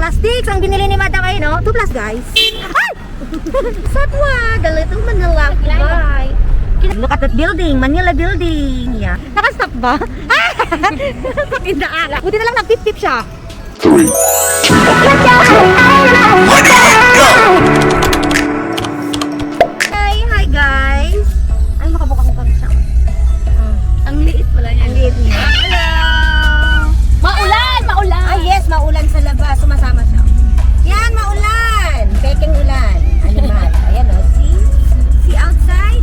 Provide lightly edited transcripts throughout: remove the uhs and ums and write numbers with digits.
plastics ang binili ni Madam ay, no? 2 plus, guys. Ay! Satwa, the little Manila Dubai. Look at that building, Manila building. Yeah. Nakastop ba? Pakindaala. Buti na lang nag-pip-pip siya. 3. Hi guys. Ay, makabuka kami siya. Ang liit pala niya. Ang liit niya. Hello. Maulan! Maulan! Ah, yes, maulan sa labas. Sumasama siya. Yan, maulan. Peking ulan. Animal. Ayan, o. See outside.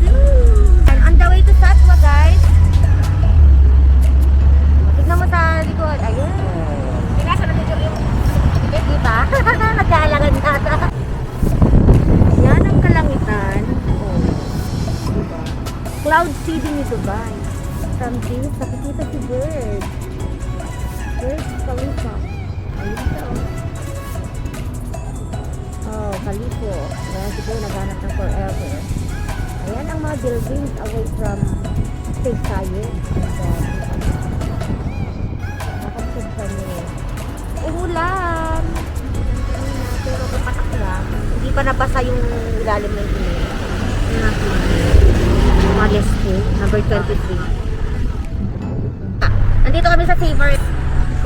And on the way to Satwa, guys. Tignan mo sa likod. Ayun. Pinasa na dito yung... Di ba? Nagkaalangan nata. Yan ang kalangitan. Oh. Diba? Cloud seeding ni Dubai. From this, nakikita si bird. Bird, Khalifa. Ayun siya, oh, Khalifa. Kaya siguro naghanap ng forever. Ayan ang mga buildings away from State tayo. Nakapag kami. Umulan. Pero kapatak lang. Hindi pa nabasa yung ilalim ng gilid. Mga Lesco, number 23. Nandito kami sa favorite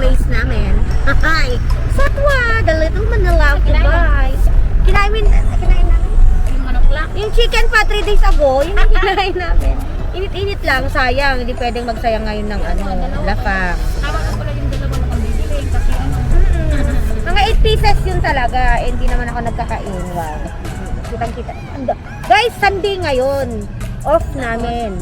place namin. Hi! Satwa! The little Manila Dubai. Kinain namin. Yung manok lang. Yung chicken pa 3 days ago, yung kinain namin. Init-init lang, sayang. Hindi pwedeng magsayang ngayon ng lafang. Tama ka pala yung dalawa na pambibili kasi ano. Mga 8 pieces yun talaga. Eh, hindi naman ako nagkakain. Wow. Kitang-kita. Guys, Sunday ngayon. Off namin.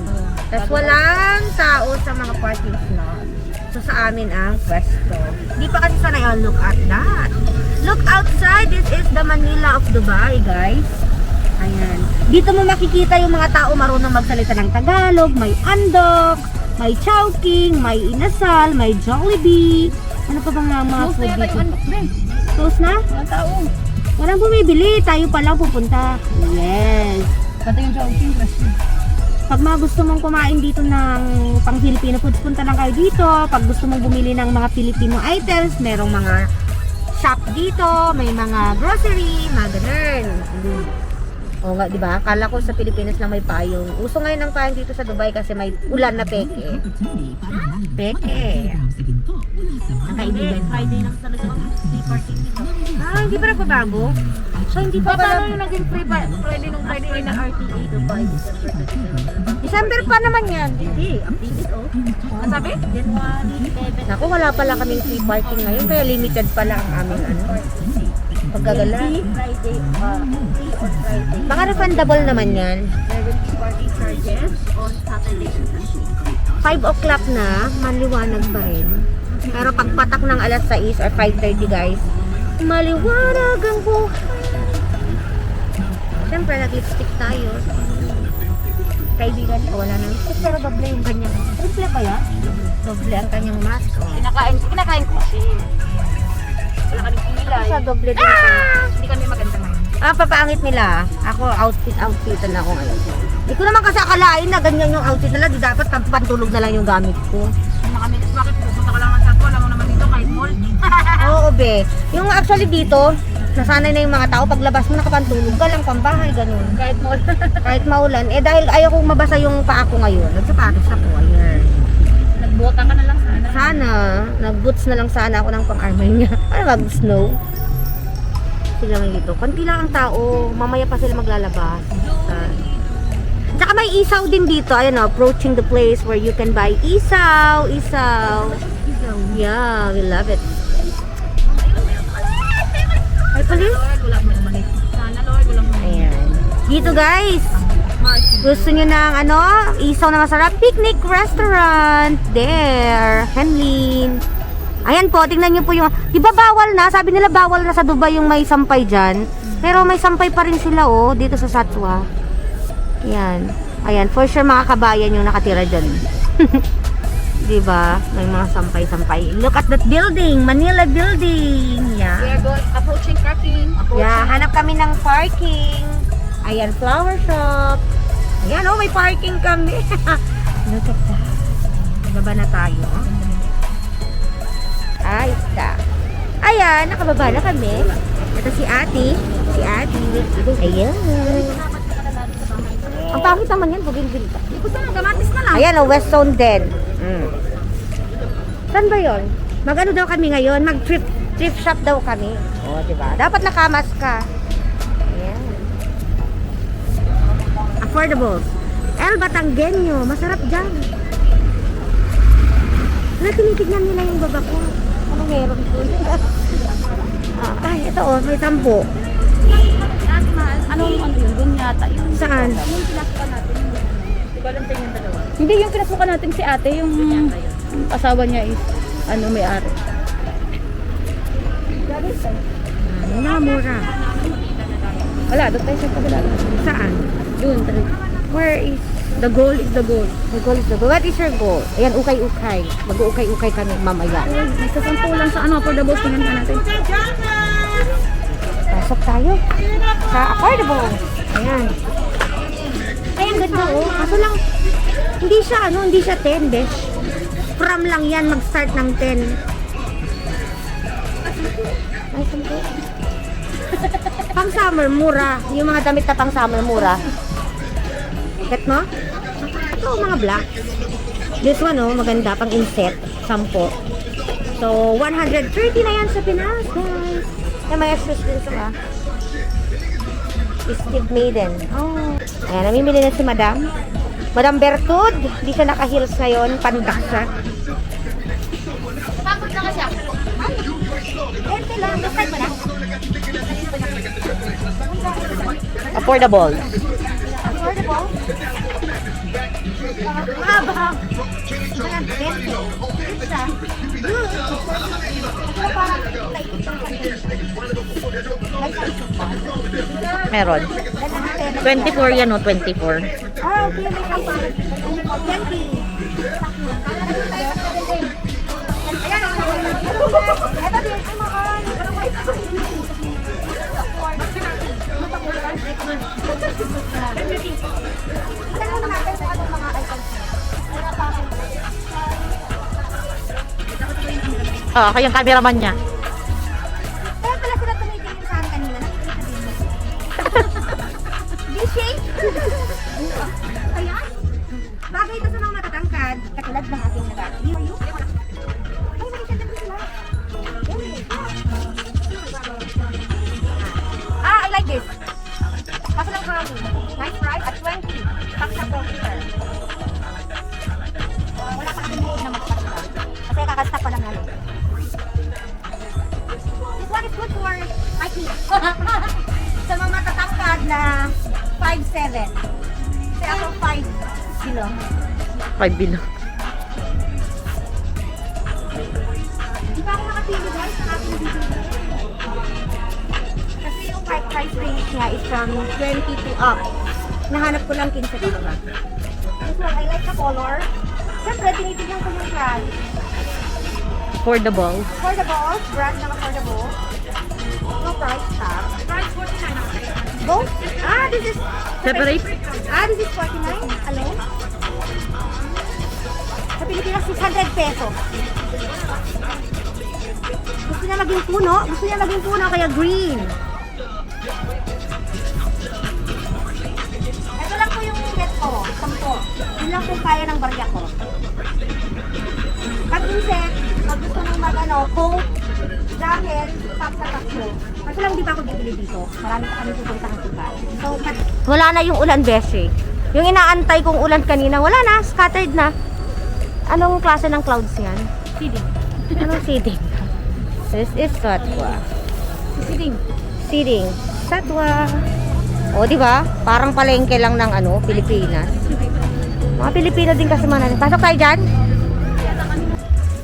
Tapos walang tao sa mga parking lot. So sa amin ang pwesto. Hindi pa kasi sanay. Oh, look at that. Look outside. This is the Manila of Dubai, guys. Ayan. Dito mo makikita yung mga tao marunong magsalita ng Tagalog. May andok, may chowking, may inasal, may Jollibee. Ano pa bang mga Close food na yata dito? yung unbox din. Close na? Walang tao. Walang bumibili. Tayo pa lang pupunta. Yes. Pati yung jogging question. Pag mga gusto mong kumain dito ng pang Filipino foods, punta lang kayo dito. Pag gusto mong bumili ng mga Filipino items, merong mga shop dito, may mga grocery, mga ganun. O nga, di ba? Akala ko sa Pilipinas lang may payong. Uso ngayon ang payong dito sa Dubai kasi may ulan na peke. Peke. Ang kaibigan. Friday lang talaga free parking dito. Ah, hindi pa nagbabago? So, hindi pa Paano pala... yung naging free Friday nung Friday ay ng RTA Dubai? December pa naman yan. Hindi, updated oh. Ang sabi? January 7. Naku, wala pala kaming free parking ngayon, kaya limited pala ang aming paggagala. Friday, free on Friday. Baka refundable naman yan. There will be parking charges on Saturday and Sunday. 5 o'clock na, maliwanag pa rin. Pero pagpatak ng alas 6 or 5:30 guys, maliwanag ang buhay. Siyempre, nag-lipstick tayo. Kaibigan, wala nang lipstick, pero doble yung kanyang. Triple ba yan? Doble ang kanyang mask. Oh. Kinakain ko kasi. Wala kami kilay. Sa doble din siya. Hindi kami maganda ngayon. Ah, papangit nila. Ako, outfitan ako ngayon. Hindi ko naman kasi akalain na ganyan yung outfit nila. Di dapat pantulog na lang yung gamit ko. Bakit pupunta ka lang sa Satwa? Alam mo naman dito kahit mall. Oo, be. Yung actually dito, nasanay na yung mga tao. Paglabas mo, nakapantulog ka lang, pambahay, ganun. Kahit mall. Kahit maulan. Eh, dahil ayaw kong mabasa yung paa ko ngayon, nagsapatos ako. Ayan. Nagbota ka na lang sana. Sana, nag-boots na lang sana ako ng pang-armor niya. Ano mag-snow? Sila ngayon dito. Konti lang ang tao. Mamaya pa sila maglalabas. Tsaka may isaw din dito. Ayan o, approaching the place where you can buy isaw. Isaw. Yeah, we love it. Ay, pala. Lord, wala mo naman ito. Sana Lord, wala mo. Ayan. Dito guys, gusto nyo ng ano, isaw na masarap, picnic restaurant. There, Henlin. Ayan po, tingnan nyo po yung, di ba bawal na? Sabi nila bawal na sa Dubai yung may sampay dyan. Pero may sampay pa rin sila oh, dito sa Satwa. Ayan. Ayan, for sure mga kabayan yung nakatira dyan. Diba? May mga sampay-sampay. Look at that building, Manila building. Yeah. We are going, approaching parking. Yeah, hanap kami ng parking. Ayan, flower shop. Ayan, oh, may parking kami. Look at that. Baba na tayo. Ayos ka. Ayan, nakababa na kami. Ito si Ate. Si Ate. Ayan. Ang pangit naman yan, bugil-gil ka. Gusto na, kamatis na lang. Ayan, West Zone din. Saan ba yun? Mag-ano daw kami ngayon? Mag-thrift shop daw kami. O, diba? Dapat nakamas ka. Ayan. Affordable. El Batanggenyo. Masarap dyan. Wala, tinitignan nila yung baba ko. Ano meron ko? Ay, ito oh, may tampo. Ano yun? Doon yata yun. Saan? Yung pinasukan natin. Di ba lang tayo yung dalawa? Hindi, yung pinasukan natin si ate, yung asawa niya is, may-ari. Ano na, mura. Wala, doon tayo sa kabila. Saan? Doon, tayo. Where is? The goal is the goal. The goal is the goal. What is your goal? Ayan, ukay-ukay. Mag-ukay-ukay kami mamaya. May sasampu lang sa affordable, tingnan ka natin. Pasok tayo. Sa affordable. Ayan. Ay, ang ganda oh. Kaso lang, hindi siya 10, besh. From lang yan, mag-start ng 10. Ay, sampo. Pang summer, mura. Yung mga damit na pang summer, mura. Get mo? Ito, mga black. This one, oh, maganda, pang inset. 10. So, 130 na yan sa Pinas, guys. May shoes din sa Steve Maiden. Oh. Ayan, namimili na si Madam. Madam Bertud. Di siya naka-heels ngayon. Pandak siya. Pagod na kasi ako. Ente lang. Bastard mo na. Affordable. Affordable. Mahaba. Ayan, 20. Isa. Meron. 24 yan o, 24. Ah, okay. May kapal. 20. Ito din. Kayang cameraman niya. Kaya pala sila tumitingin sa akin kanina. G-shape? Kaya? Bagay ito sa mga matatangkad. Katulad ng ating nagati. Ay, may ganda sila. I like this. Kaso lang kami. Nice price at 20. Tax na computer. Wala pa kami na magpapala. Kasi kakasta pa lang namin. This one is good for my kids. Sa mga matatangkad na 5'7". Kasi ako 5 kilo. 5 bilo. Di ba ako nakapili guys sa ating video? Kasi yung price range niya is from 22 up. Nahanap ko lang 15 pa ba? This one, I like the color. Siyempre, tinitignan ko yung price. Affordable. Affordable, brand ng affordable. No price tag. Price 49. Both? This is... Separate? This is 49 alone. Sa Pilipinas, 600 pesos. Gusto niya maging puno? Gusto niya maging puno, kaya green. Ito lang po yung get ko, 10. Yun lang po kaya ng barya ko. Pag insect, pag gusto mong coat, jacket, top na takbo. Kasi lang di ba ako bibili dito? Marami pa kami pupuntahan diba? So, wala na yung ulan, Beshi. Yung inaantay kong ulan kanina, wala na, scattered na. Anong klase ng clouds yan? Seeding. Anong seeding? This is Satwa. Seeding. Seeding. Satwa. O, di ba? Parang palengke lang ng Pilipinas. Mga Pilipino din kasi man. Pasok tayo dyan.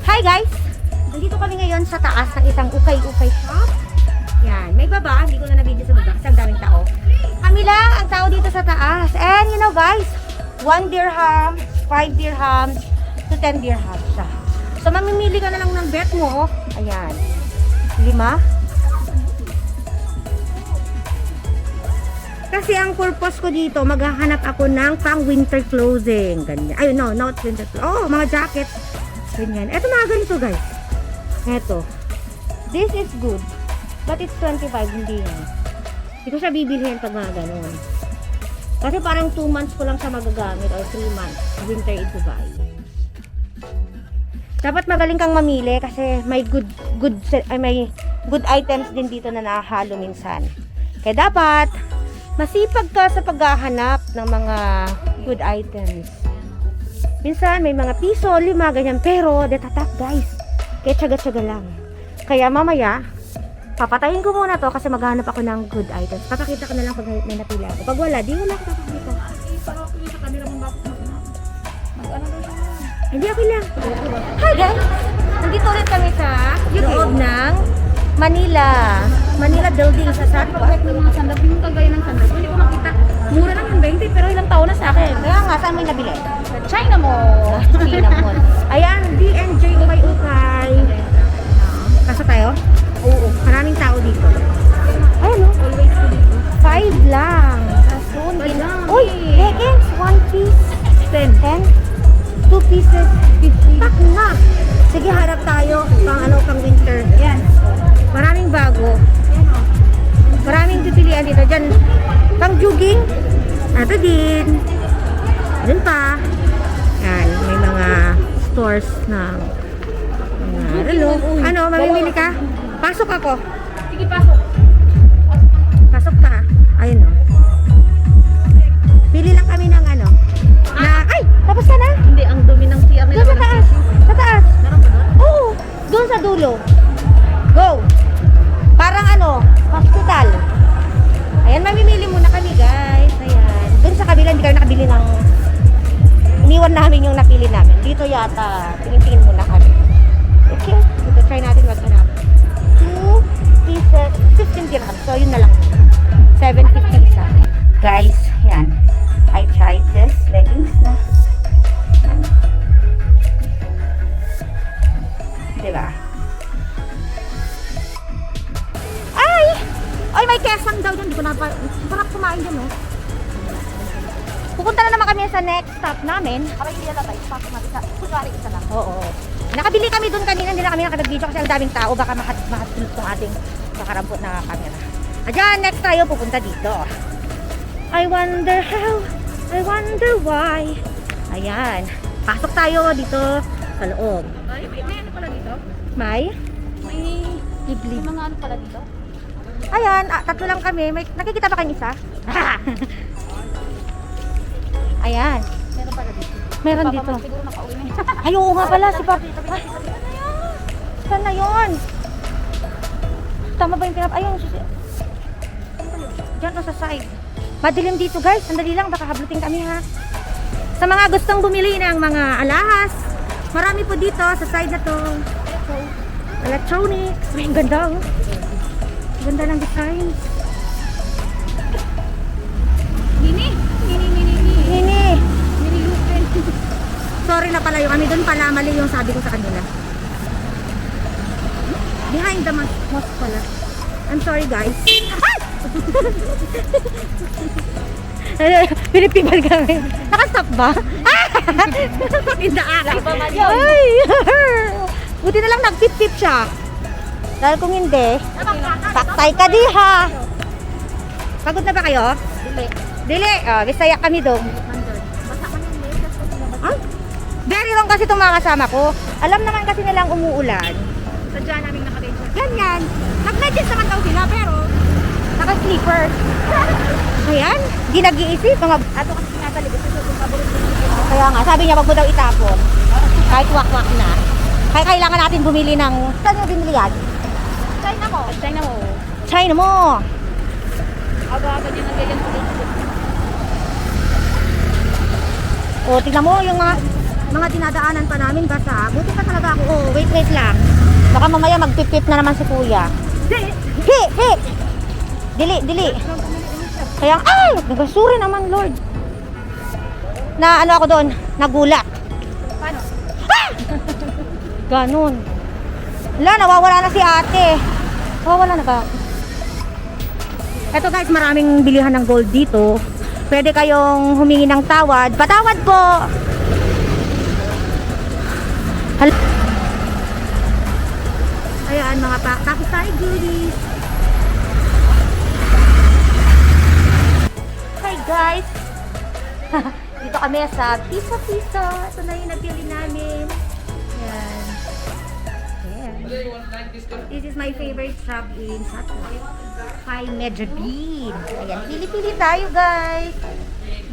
Hi guys! Nandito kami ngayon sa taas ng isang ukay-ukay shop. Yan. May baba. Hindi ko na na-video sa baba kasi ang daming tao. Kami lang ang tao dito sa taas. And you know guys, 1 dirham, 5 dirhams, to 10 dirhams siya. So mamimili ka na lang ng bet mo. Ayan. 5. Kasi ang purpose ko dito, maghahanap ako ng pang winter clothing. Ganyan. Ay, no, not winter clothing. Oh, mga jackets. Ganyan. Ito mga ganito, guys. Ito. This is good. But it's 25, hindi yan. Hindi ko siya bibilhin pag mga ganun. Kasi parang 2 months ko lang siya magagamit or 3 months. Winter ito ba? Dapat magaling kang mamili kasi may good items din dito na nahahalo minsan. Kaya dapat masipag ka sa paghahanap ng mga good items. Minsan may mga piso, 5, ganyan. Pero detatak guys. Kaya tsaga-tsaga lang. Kaya mamaya, papatayin ko muna to kasi maghahanap ako ng good items. Papakita ko na lang pag may napili ako. Pag wala, di wala ako papakita. Hindi, okay lang. Hi guys! Nandito ulit kami sa loob ng Manila building sa South Park. Yung mga sandal, yung kagaya ng sandal. Hindi ko makita. Mura lang yung 20 pero ilang taon na sa akin. Kaya nga, saan mo yung nabili? Sa China Mall. China Mall. Ayan, D&J Ukay-Ukay. Pasok tayo? Oo. Maraming tao dito. Ayan o. Always ko dito. 5 lang. Soon, ilang. Uy, leggings. 1 piece. 10. 2 pieces. 50. Tak na. Sige, harap tayo. Pang winter. Yan. Maraming bago. Maraming pipilian dito. Diyan, pang jogging. Ito din. Doon pa. Yan, may mga stores na ano, mamimili ka? Pasok ako. Sige, pasok. Pasok ka. Ayun o. Pili lang kami ng ano. Ay! Tapos ka na? Hindi, ang dumi ng CR nila. Doon sa taas. Sa taas. Meron ba doon? Oo. Doon sa dulo. Go. Parang ano, hospital. Ayan, mamimili muna kami guys. Ayan. Doon sa kabila, hindi kami nakabili ng... Iniwan namin yung napili namin. Dito yata. Tingin-tingin muna kami. Okay. Dito, try natin maghanap. 2 pieces, 15 dirham. So, yun na lang. 750 isa. Guys, yan. I tried this leggings na. Diba? Ay! Ay, may kesang daw dyan. Di ko na pa... Sarap kumain dyan, oh. Pupunta na naman kami sa next stop namin. Aray, hindi na tayo. Pasok natin sa... Kunwari, isa lang. Oo. Nakabili kami doon kanina. Hindi na kami nakapag-video kasi ang daming tao. Baka mahatulog tong ating makarampot na camera. Ayan, next tayo pupunta dito. I wonder how, I wonder why. Ayan. Pasok tayo dito sa loob. Ay, may ano pala dito? May May mga ano pala dito? ayan, tatlo lang kami. May, nakikita ba kayong isa? Ayan. Meron pala dito. Meron dito. Siguro nakauwi na yun. Ay, oo nga pala. Si Papa. Saan na yun? Tama ba yung ayun. Diyan o sa side. Madilim dito guys. Sandali lang. Baka hablutin kami ha. Sa mga gustong bumili ng mga alahas, marami po dito sa side na to. Electronics. Ay, ang ganda oh. Ganda ng design. Nini! Nini. Mini Lupin. Sorry na pala yung kami doon pala. Mali yung sabi ko sa kanila. Behind the mosque pala. I'm sorry guys. Pinipibal kami. Nakastop ba? Pindaara. Ay! Buti na lang nagtip-tip siya. Dahil kung hindi, taktay ka di ha. Pagod na ba kayo? Dili. Dili. Bisaya kami doon. Basta ka ng latest. Ah? Very wrong kasi itong mga kasama ko. Alam naman kasi nilang umuulan. Sadya namin naka-bench. Ganyan. Nag-medges naman daw sila pero naka-sleeper. Ayan. Di nag-iisip. Mga... Ato kasi sinasali ko sa yung paborito ko. Kaya nga, sabi niya wag mo daw itapon. Kahit wak-wak na. Kaya kailangan natin bumili ng... Saan nyo binili yan? China mo. China mo. China mo. Aga-aga niya nagayan ko dito. O, tignan mo yung mga dinadaanan pa namin basa. Buti pa talaga ako. Oh, wait lang. Baka mamaya magpipip na naman si kuya. Hi! Dili. Kaya, ay! Nagasuri naman, Lord. Na ano ako doon? Nagulat. Paano? Ganon. Wala, nawawala na si ate. Nawawala na ba? Eto guys, maraming bilihan ng gold dito. Pwede kayong humingi ng tawad. Patawad po! Ayan, mga Pakistan goodies. Hi guys! Dito kami sa Pizza Pizza. Ito na yung nabili namin. Ayan. Ayan. This is my favorite shop in Satwa. Hi Medja Bean. Ayan, pili-pili tayo guys.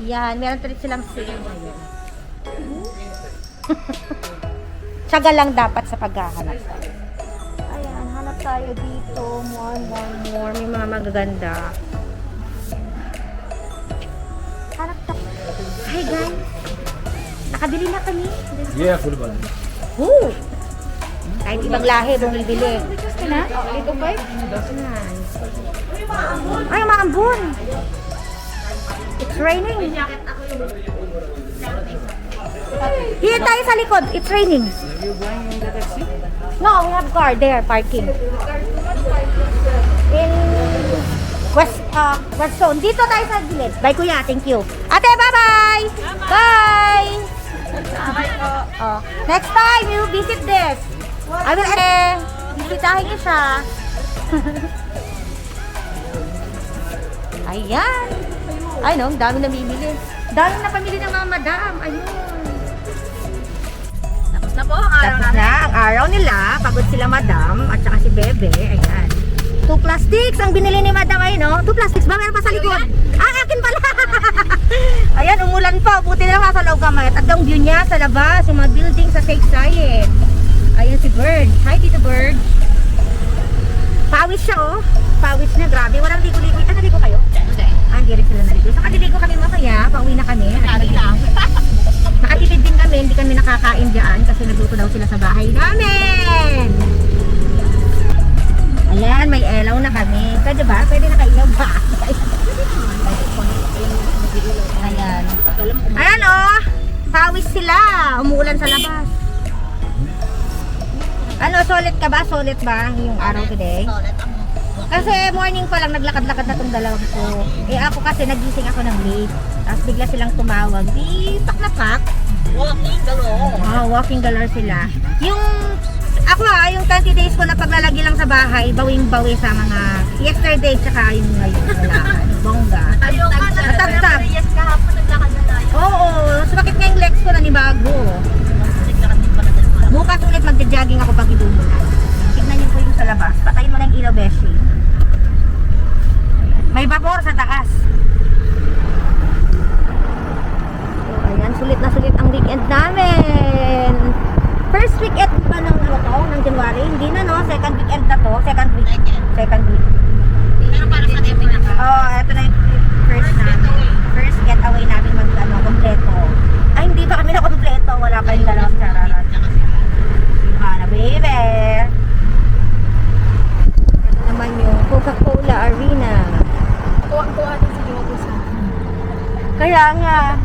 Ayan, meron tuloy silang sale. Ayan. Tsaga lang dapat sa paghahanap. Ayan, hanap tayo dito. More. May mga magaganda. Hanap tayo. Hi guys. Nakabili na kami. Yeah, full ball. Woo! Kahit ibang lahi, bumibili. Ito na? Ito ba? Ay, maambun. It's raining. Here tayo sa likod. It's raining. No, we have car there, parking. In West Zone. Dito tayo sa gilid. Bye kuya, thank you. Ate, bye-bye! Bye! Oh. Next time, you visit this. I will bisitahin niyo siya. Ayan. Ay no, dami namimili. Dami na pamili ng mga madam. Ayun. Tapos na po ang araw Tapos na ang araw nila. Pagod sila madam at saka si Bebe. Ayan. 2 plastics ang binili ni madam ay no. 2 plastics ba? Meron pa sa likod. Ah, akin pala. Ayan, umulan pa. Buti na lang nasa loob kamay. At ang view niya sa labas. Yung mga building sa Saysayet. Ayan si Bird. Hi, Tito Bird. Pawis siya oh. Pawis niya. Grabe. Walang ligo-ligo. Ah, naligo kayo? Hindi. Ah, hindi rin sila naligo. So, kaliligo kami mamaya. Pauwi na kami. Ari lang. Nakatipid din kami. Hindi kami nakakain dyan kasi nagluto daw sila sa bahay namin. Ayan, may elaw na kami. Pwede ba? Pwede nakailaw ba? Ayan. Ayan oh. Pawis sila. Umuulan sa labas. Ano, solid ka ba? Solid ba ang iyong araw today? Kasi morning pa lang naglakad-lakad na itong dalawang ko. Eh ako kasi nagising ako ng late. Tapos bigla silang tumawag. Di pak na pak. Walking galore. Oh, walking galore sila. Yung ako yung 20 days ko na paglalagi lang sa bahay, bawing-bawi sa mga yesterday tsaka yung ngayon. Wala. Bongga. Natagtag. Yes, kahapon naglakad na tayo. Oo. Sumakit nga yung legs ko na ni bago. Naglakad din pala tayo. Bukas ulit magja-jogging ako pag idumulan. Tignan niyo po yung sa labas. Patayin mo na yung ilaw, Beshi. May babor sa taas. So, ayan, sulit na sulit ang weekend namin. First weekend ba ng ano to? Ng January? Hindi na no? Second weekend na to? Second week. Second week. Pero para sa atin, pinaka. Oh, eto na yung first na. First getaway namin mag-ano, kompleto. Ay, hindi pa kami na kompleto. Wala pa yung dalawang chararat. Hana, baby! Ito naman yung Coca-Cola Arena. Tuwang-tuwa din sa Diwagusa. Kaya nga,